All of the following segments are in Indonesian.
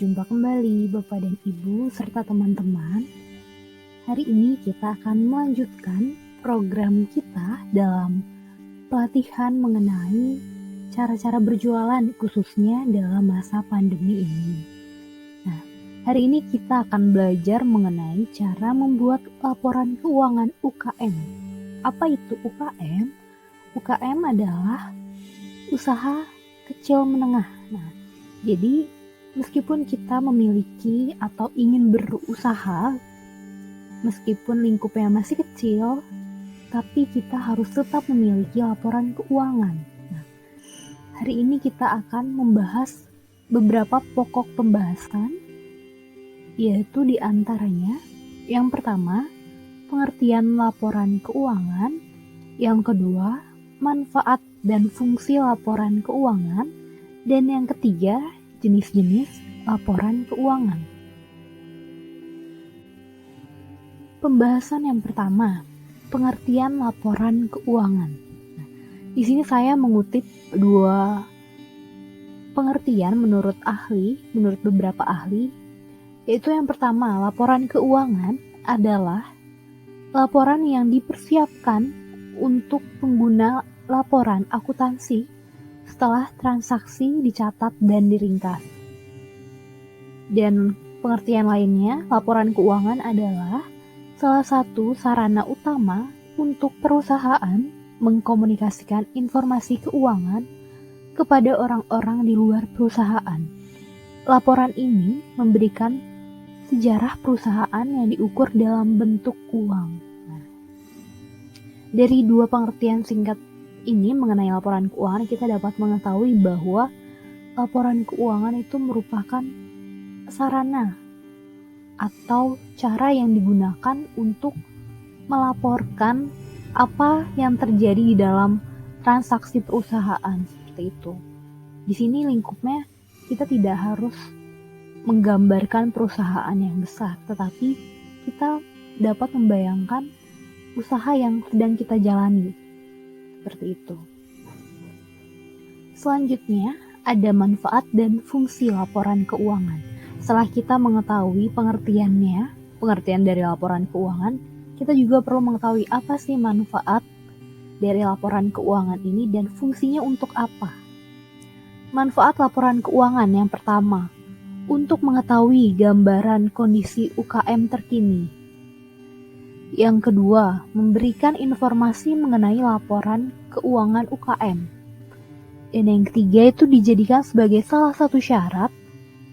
Berjumpa kembali Bapak dan Ibu serta teman-teman. Hari ini kita akan melanjutkan program kita dalam pelatihan mengenai cara-cara berjualan khususnya dalam masa pandemi ini. Nah, hari ini kita akan belajar mengenai cara membuat laporan keuangan UKM. Apa itu UKM? UKM adalah usaha kecil menengah. Nah, jadi meskipun kita memiliki atau ingin berusaha, meskipun lingkupnya masih kecil, tapi kita harus tetap memiliki laporan keuangan. Nah, hari ini kita akan membahas beberapa pokok pembahasan, yaitu diantaranya, yang pertama, pengertian laporan keuangan, yang kedua, manfaat dan fungsi laporan keuangan, dan yang ketiga, jenis-jenis laporan keuangan. Pembahasan yang pertama, pengertian laporan keuangan. Nah, di sini saya mengutip dua pengertian menurut beberapa ahli, yaitu yang pertama, laporan keuangan adalah laporan yang dipersiapkan untuk pengguna laporan akuntansi setelah transaksi dicatat dan diringkas. Dan pengertian lainnya, laporan keuangan adalah salah satu sarana utama untuk perusahaan mengkomunikasikan informasi keuangan kepada orang-orang di luar perusahaan. Laporan ini memberikan sejarah perusahaan yang diukur dalam bentuk uang. Dari dua pengertian singkat ini mengenai laporan keuangan, kita dapat mengetahui bahwa laporan keuangan itu merupakan sarana atau cara yang digunakan untuk melaporkan apa yang terjadi di dalam transaksi perusahaan, seperti itu. Di sini lingkupnya kita tidak harus menggambarkan perusahaan yang besar, tetapi kita dapat membayangkan usaha yang sedang kita jalani, seperti itu. Selanjutnya, ada manfaat dan fungsi laporan keuangan. Setelah kita mengetahui pengertian dari laporan keuangan, kita juga perlu mengetahui apa sih manfaat dari laporan keuangan ini dan fungsinya untuk apa. Manfaat laporan keuangan yang pertama, untuk mengetahui gambaran kondisi UKM terkini. Yang kedua, memberikan informasi mengenai laporan keuangan UKM. Dan yang ketiga itu dijadikan sebagai salah satu syarat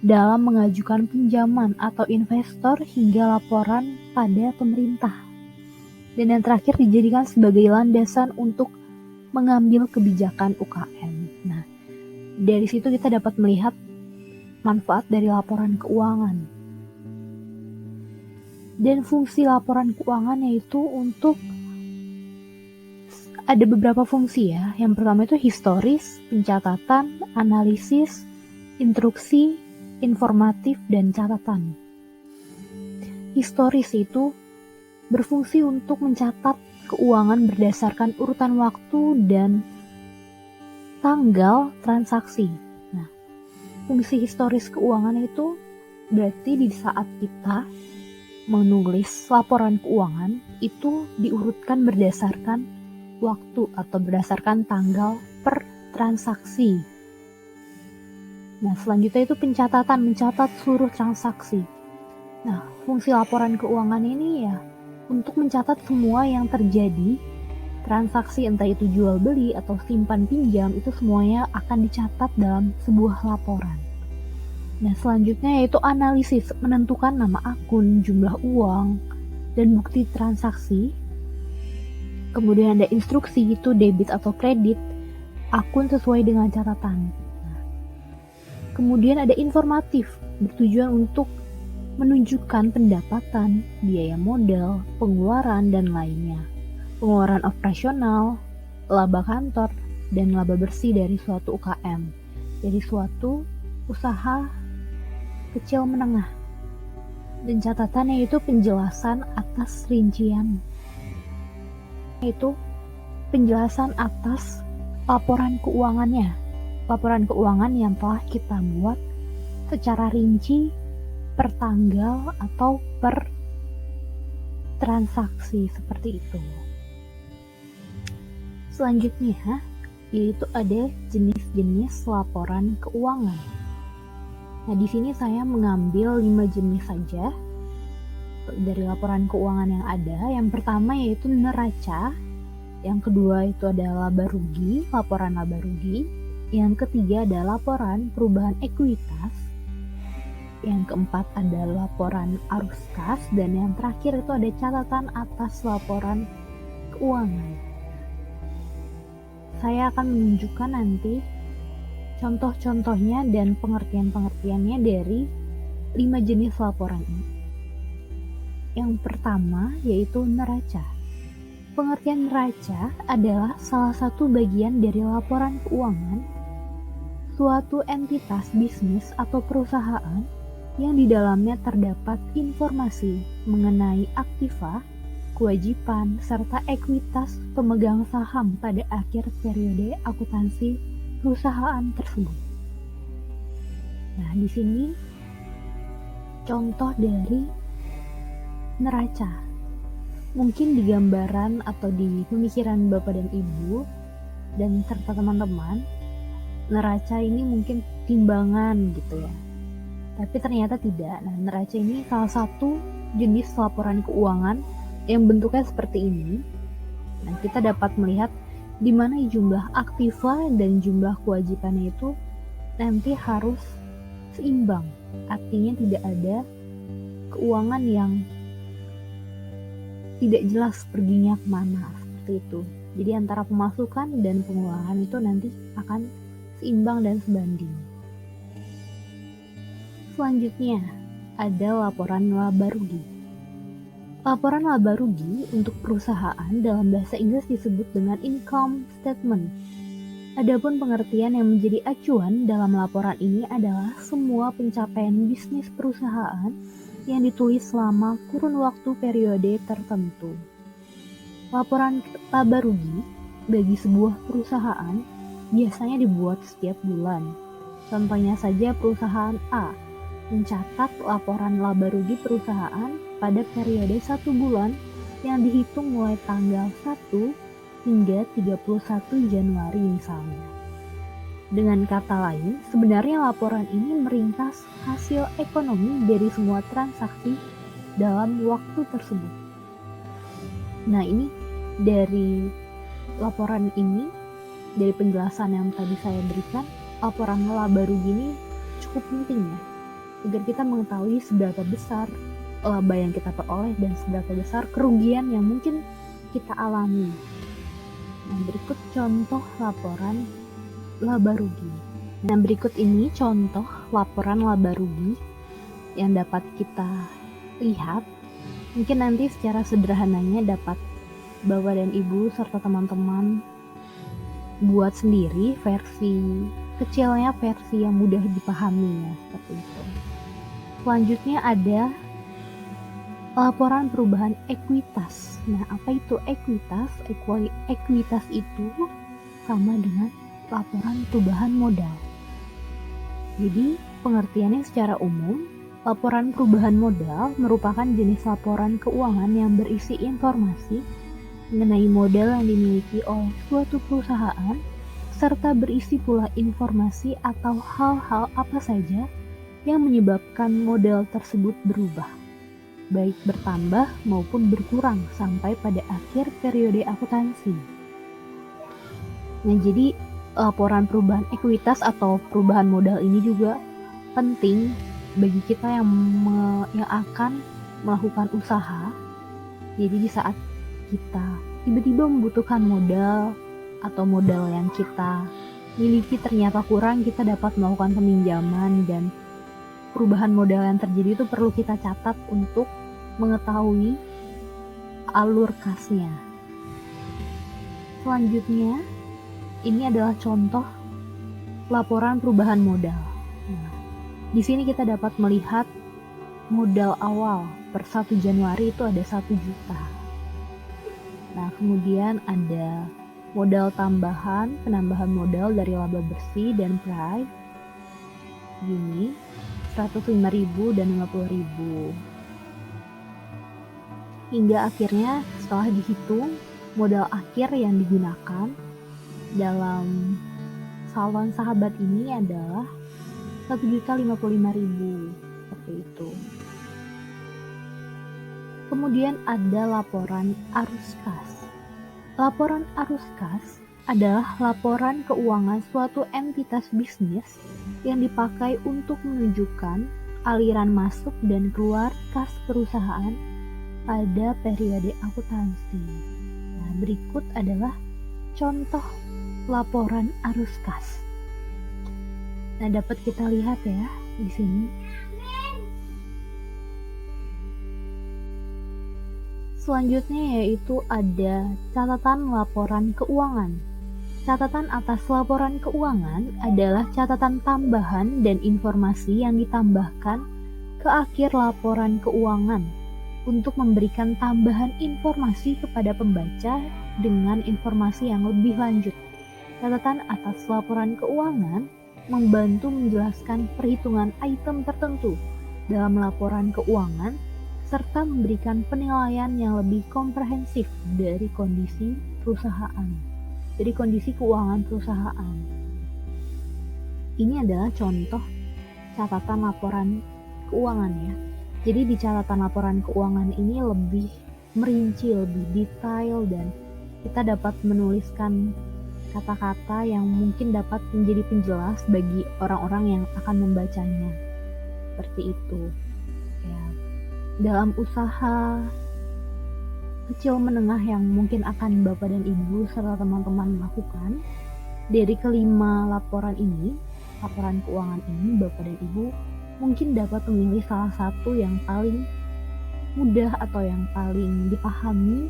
dalam mengajukan pinjaman atau investor hingga laporan pada pemerintah. Dan yang terakhir dijadikan sebagai landasan untuk mengambil kebijakan UKM. Nah, dari situ kita dapat melihat manfaat dari laporan keuangan. Dan fungsi laporan keuangan yaitu untuk ada beberapa fungsi ya. Yang pertama itu historis, pencatatan, analisis, instruksi, informatif, dan catatan. Historis itu berfungsi untuk mencatat keuangan berdasarkan urutan waktu dan tanggal transaksi. Nah, fungsi historis keuangan itu berarti di saat kita menulis laporan keuangan itu diurutkan berdasarkan waktu atau berdasarkan tanggal per transaksi. Nah, selanjutnya itu pencatatan, mencatat seluruh transaksi. Nah, fungsi laporan keuangan ini ya untuk mencatat semua yang terjadi, transaksi entah itu jual beli atau simpan pinjam, itu semuanya akan dicatat dalam sebuah laporan. Nah, selanjutnya yaitu analisis, menentukan nama akun, jumlah uang, dan bukti transaksi. Kemudian ada instruksi, itu debit atau kredit, akun sesuai dengan catatan. Nah, kemudian ada informatif, bertujuan untuk menunjukkan pendapatan, biaya modal, pengeluaran, dan lainnya. Pengeluaran operasional, laba kantor, dan laba bersih dari suatu UKM, dari suatu usaha kecil menengah. Dan catatannya itu penjelasan atas rincian, yaitu penjelasan atas laporan keuangannya, laporan keuangan yang telah kita buat secara rinci per tanggal atau per transaksi seperti itu. Selanjutnya yaitu ada jenis-jenis laporan keuangan. Nah, di sini saya mengambil 5 jenis saja dari laporan keuangan yang ada. Yang pertama yaitu neraca, yang kedua itu adalah laba rugi, laporan laba rugi, yang ketiga adalah laporan perubahan ekuitas, yang keempat ada laporan arus kas, dan yang terakhir itu ada catatan atas laporan keuangan. Saya akan menunjukkan nanti contoh-contohnya dan pengertian-pengertiannya dari 5 jenis laporan ini. Yang pertama yaitu neraca. Pengertian neraca adalah salah satu bagian dari laporan keuangan suatu entitas bisnis atau perusahaan yang di dalamnya terdapat informasi mengenai aktiva, kewajiban, serta ekuitas pemegang saham pada akhir periode akuntansi perusahaan tersebut. Nah, di sini contoh dari neraca. Mungkin di gambaran atau di pemikiran Bapak dan Ibu dan serta teman-teman, neraca ini mungkin timbangan gitu ya. Tapi ternyata tidak. Nah, neraca ini salah satu jenis laporan keuangan yang bentuknya seperti ini. Nah, kita dapat melihat di mana jumlah aktiva dan jumlah kewajibannya itu nanti harus seimbang. Artinya tidak ada keuangan yang tidak jelas perginya kemana, seperti itu. Jadi antara pemasukan dan pengeluaran itu nanti akan seimbang dan sebanding. Selanjutnya ada laporan laba rugi. Laporan laba rugi untuk perusahaan dalam bahasa Inggris disebut dengan income statement. Adapun pengertian yang menjadi acuan dalam laporan ini adalah semua pencapaian bisnis perusahaan yang ditulis selama kurun waktu periode tertentu. Laporan laba rugi bagi sebuah perusahaan biasanya dibuat setiap bulan. Contohnya saja perusahaan A mencatat laporan laba rugi perusahaan pada periode 1 bulan yang dihitung mulai tanggal 1 hingga 31 Januari misalnya. Dengan kata lain, sebenarnya laporan ini meringkas hasil ekonomi dari semua transaksi dalam waktu tersebut. Nah, ini dari laporan ini, dari penjelasan yang tadi saya berikan, laporan laba rugi ini cukup penting ya, agar kita mengetahui seberapa besar laba yang kita peroleh dan seberapa besar kerugian yang mungkin kita alami. Nah, berikut contoh laporan laba rugi. Nah, berikut ini contoh laporan laba rugi yang dapat kita lihat. Mungkin nanti secara sederhananya dapat Bapak dan Ibu serta teman-teman buat sendiri versi kecilnya, versi yang mudah dipahami ya, seperti itu. Selanjutnya ada laporan perubahan ekuitas. Nah, apa itu ekuitas? Ekuitas itu sama dengan laporan perubahan modal. Jadi, pengertiannya secara umum, laporan perubahan modal merupakan jenis laporan keuangan yang berisi informasi mengenai modal yang dimiliki oleh suatu perusahaan, serta berisi pula informasi atau hal-hal apa saja yang menyebabkan modal tersebut berubah, baik bertambah maupun berkurang sampai pada akhir periode akuntansi. Nah, jadi laporan perubahan ekuitas atau perubahan modal ini juga penting bagi kita yang akan melakukan usaha. Jadi di saat kita tiba-tiba membutuhkan modal atau modal yang kita miliki ternyata kurang, kita dapat melakukan peminjaman, dan perubahan modal yang terjadi itu perlu kita catat untuk mengetahui alur kasnya. Selanjutnya, ini adalah contoh laporan perubahan modal. Nah, di sini kita dapat melihat modal awal per 1 Januari itu ada 1 juta. Nah, kemudian ada modal tambahan, penambahan modal dari laba bersih dan price. Gini, 105.000 dan 50.000. Hingga akhirnya setelah dihitung, modal akhir yang digunakan dalam salon sahabat ini adalah 1.055.000, seperti itu. Kemudian ada laporan arus kas. Laporan arus kas adalah laporan keuangan suatu entitas bisnis yang dipakai untuk menunjukkan aliran masuk dan keluar kas perusahaan pada periode akuntansi. Nah, berikut adalah contoh laporan arus kas. Nah, dapat kita lihat ya di sini. Selanjutnya yaitu ada catatan laporan keuangan. Catatan atas laporan keuangan adalah catatan tambahan dan informasi yang ditambahkan ke akhir laporan keuangan untuk memberikan tambahan informasi kepada pembaca dengan informasi yang lebih lanjut. Catatan atas laporan keuangan membantu menjelaskan perhitungan item tertentu dalam laporan keuangan serta memberikan penilaian yang lebih komprehensif dari kondisi perusahaan, dari kondisi keuangan perusahaan. Ini adalah contoh catatan laporan keuangan ya. Jadi di catatan laporan keuangan ini lebih merinci, lebih detail, dan kita dapat menuliskan kata-kata yang mungkin dapat menjadi penjelas bagi orang-orang yang akan membacanya. Seperti itu. Ya. Dalam usaha kecil menengah yang mungkin akan Bapak dan Ibu serta teman-teman lakukan, dari kelima laporan ini, laporan keuangan ini, Bapak dan Ibu mungkin dapat memilih salah satu yang paling mudah atau yang paling dipahami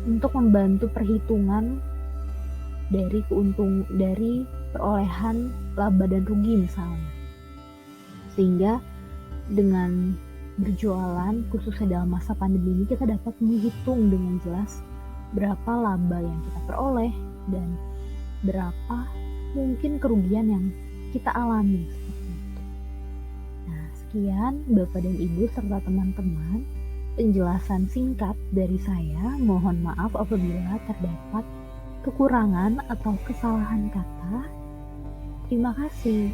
untuk membantu perhitungan dari perolehan laba dan rugi misalnya. Sehingga dengan berjualan khususnya dalam masa pandemi ini kita dapat menghitung dengan jelas berapa laba yang kita peroleh dan berapa mungkin kerugian yang kita alami. Sekian Bapak dan Ibu serta teman-teman penjelasan singkat dari saya. Mohon maaf apabila terdapat kekurangan atau kesalahan kata. Terima kasih.